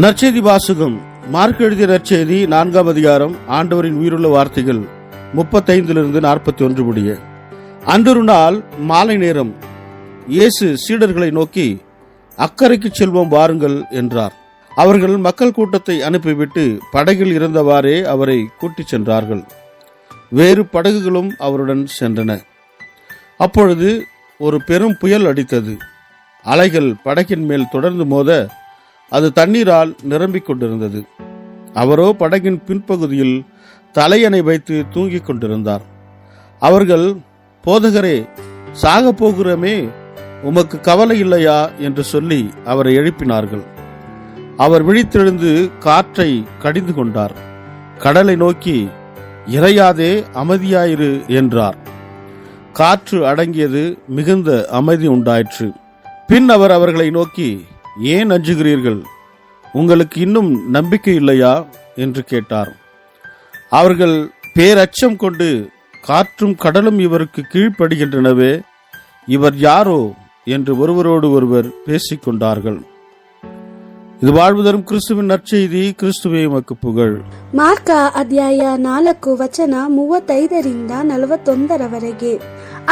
நற்செய்தி வாசகம். மார்க் எழுதிய நற்செய்தி 4ஆம் அதிகாரம். ஆண்டவரின் உயிருள்ள வார்த்தைகள் 35-41 முடிய. அன்றொரு நாள் மாலை நேரம் இயேசு சீடர்களை நோக்கி, அக்கறைக்கு செல்வோம் வாருங்கள் என்றார். அவர்கள் மக்கள் கூட்டத்தை அனுப்பிவிட்டு படகில் இருந்தவாறே அவரை கூட்டிச் சென்றார்கள். வேறு படகுகளும் அவருடன் சென்றன. அப்பொழுது ஒரு பெரும் புயல் அடித்தது. அலைகள் படகின் மேல் தொடர்ந்து மோத அது தண்ணீரால் நிரம்பிக் கொண்டிருந்தது. அவரோ படகின் பின்பகுதியில் தலையணை வைத்து தூங்கிக் கொண்டிருந்தார். அவர்கள், போதகரே, சாக போகிறோமே, உமக்கு கவலை இல்லையா என்று சொல்லி அவரை எழுப்பினார்கள். அவர் விழித்தெழுந்து காற்றை கடிந்து கொண்டார். கடலை நோக்கி, இறையாதே, அமைதியாயிரு என்றார். காற்று அடங்கியது, மிகுந்த அமைதி உண்டாயிற்று. பின் அவர் அவர்களை நோக்கி, ஏன் அஞ்சுகிறீர்கள்? உங்களுக்கு இன்னும் நம்பிக்கை இல்லையா என்று கேட்டார். அவர்கள் பேரச்சம் கொண்டு, காற்றும் கடலும் இவருக்கு கீழ்ப்படுகின்றனவே, இவர் யாரோ என்று ஒருவரோடு ஒருவர் பேசிக் கொண்டார்கள். ಇದು வாழ்வுதரும் ಕ್ರಿಸ್ತುವಿನ ನற்ಸೆಯ್ದಿ. ಕ್ರಿಸ್ತುವೇ ಉಮக்கு புகழ். ಮಾರ್ಕ ಅಧ್ಯಾಯ 4 ವಚನ 35-41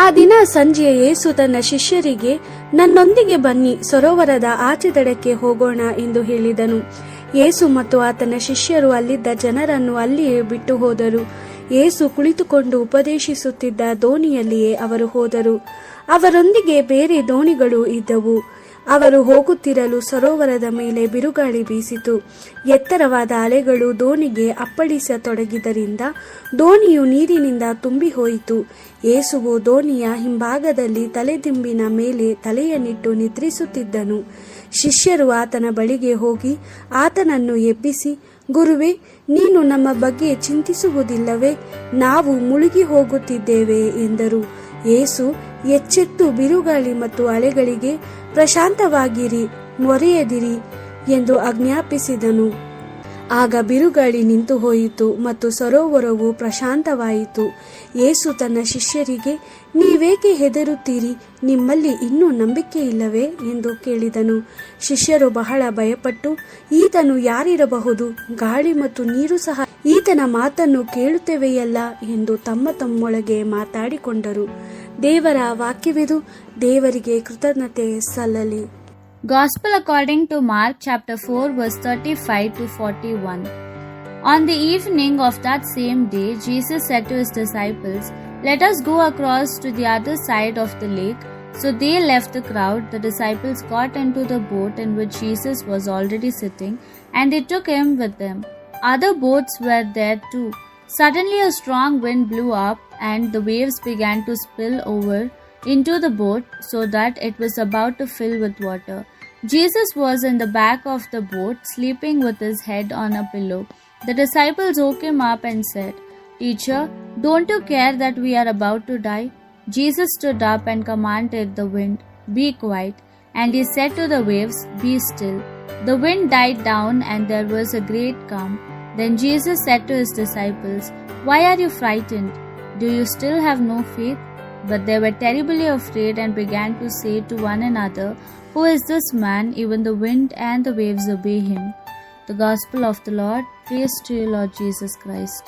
ಆ ದಿನ ಸಂಜೆ ಯೇಸು ತನ್ನ ಶಿಷ್ಯರಿಗೆ, ನನ್ನೊಂದಿಗೆ ಬನ್ನಿ, ಸರೋವರದ ಆಚೆ ದಡಕ್ಕೆ ಹೋಗೋಣ ಎಂದು ಹೇಳಿದನು. ಯೇಸು ಮತ್ತು ಆತನ ಶಿಷ್ಯರು ಅಲ್ಲಿದ್ದ ಜನರನ್ನು ಅಲ್ಲಿಯೇ ಬಿಟ್ಟು ಹೋದರು. ಯೇಸು ಕುಳಿತುಕೊಂಡು ಉಪದೇಶಿಸುತ್ತಿದ್ದ ದೋಣಿಯಲ್ಲಿಯೇ ಅವರು ಹೋದರು. ಅವರೊಂದಿಗೆ ಬೇರೆ ದೋಣಿಗಳು ಇದ್ದವು. ಅವರು ಹೋಗುತ್ತಿರಲು ಸರೋವರದ ಮೇಲೆ ಬಿರುಗಾಳಿ ಬೀಸಿತು. ಎತ್ತರವಾದ ಅಲೆಗಳು ದೋಣಿಗೆ ಅಪ್ಪಳಿಸತೊಡಗಿದ್ದರಿಂದ ದೋಣಿಯು ನೀರಿನಿಂದ ತುಂಬಿ ಹೋಯಿತು. ಯೇಸುವು ದೋಣಿಯ ಹಿಂಭಾಗದಲ್ಲಿ ತಲೆದಿಂಬಿನ ಮೇಲೆ ತಲೆಯನ್ನಿಟ್ಟು ನಿದ್ರಿಸುತ್ತಿದ್ದನು. ಶಿಷ್ಯರು ಆತನ ಬಳಿಗೆ ಹೋಗಿ ಆತನನ್ನು ಎಬ್ಬಿಸಿ, ಗುರುವೇ, ನೀನು ನಮ್ಮ ಬಗ್ಗೆ ಚಿಂತಿಸುವುದಿಲ್ಲವೇ? ನಾವು ಮುಳುಗಿ ಹೋಗುತ್ತಿದ್ದೇವೆ ಎಂದರು. ಯೇಸು ಎಚ್ಚೆತ್ತು ಬಿರುಗಾಳಿ ಮತ್ತು ಅಲೆಗಳಿಗೆ, ಪ್ರಶಾಂತವಾಗಿರಿ, ಮೊರೆಯದಿರಿ ಎಂದು ಆಜ್ಞಾಪಿಸಿದನು. ಆಗ ಬಿರುಗಾಳಿ ನಿಂತು ಹೋಯಿತು ಮತ್ತು ಸರೋವರವು ಪ್ರಶಾಂತವಾಯಿತು. ಯೇಸು ತನ್ನ ಶಿಷ್ಯರಿಗೆ, ನೀವೇಕೆ ಹೆದರುತ್ತೀರಿ? ನಿಮ್ಮಲ್ಲಿ ಇನ್ನೂ ನಂಬಿಕೆ ಇಲ್ಲವೇ ಎಂದು ಕೇಳಿದನು. ಶಿಷ್ಯರು ಬಹಳ ಭಯಪಟ್ಟು, ಈತನು ಯಾರಿರಬಹುದು? ಗಾಳಿ ಮತ್ತು ನೀರು ಸಹ ಈತನ ಮಾತನ್ನು ಕೇಳುತ್ತವೆಯಲ್ಲ ಎಂದು ತಮ್ಮೊಳಗೆ ಮಾತಾಡಿಕೊಂಡರು. ದೇವರ ವಾಕ್ಯವಿದು. ದೇವರಿಗೆ ಕೃತಜ್ಞತೆ ಸಲ್ಲಲಿ. Gospel according to Mark chapter 4 verse 35-41. On the evening of that same day, Jesus said to his disciples, "Let us go across to the other side of the lake." So they left the crowd. The disciples got into the boat in which Jesus was already sitting, and they took him with them. Other boats were there too. Suddenly a strong wind blew up, and the waves began to spill over into the boat so that it was about to fill with water. Jesus was in the back of the boat, sleeping with his head on a pillow. The disciples woke him up and said, "Teacher, don't you care that we are about to die?" Jesus stood up and commanded the wind, "Be quiet." And he said to the waves, "Be still." The wind died down and there was a great calm. Then Jesus said to his disciples, "Why are you frightened? Do you still have no faith?" But they were terribly afraid and began to say to one another, "Who is this man? Even the wind and the waves obey him." The Gospel of the Lord. Praise to you, Lord Jesus Christ.